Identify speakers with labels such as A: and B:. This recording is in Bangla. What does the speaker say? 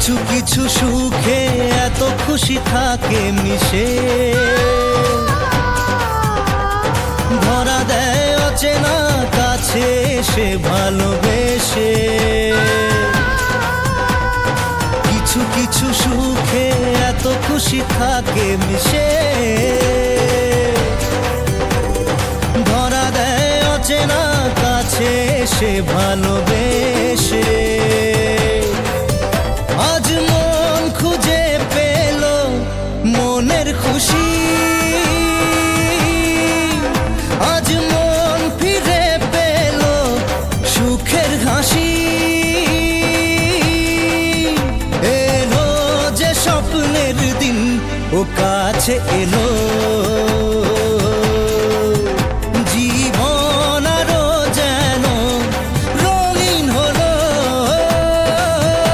A: কিছু কিছু সুখে এত খুশি থাকে মিশে, ধরা দেয় অচেনা কাছে সে ভালোবেসে। কিছু কিছু সুখে এত খুশি থাকে মিশে, ধরা দেয় অচেনা কাছে সে ভালোবেসে। আজ মন খুঁজে পেল মনের খুশি, আজ মন ফিরে পেল সুখের হাসি। এলো যে স্বপ্নের দিন ও কাছে এলো,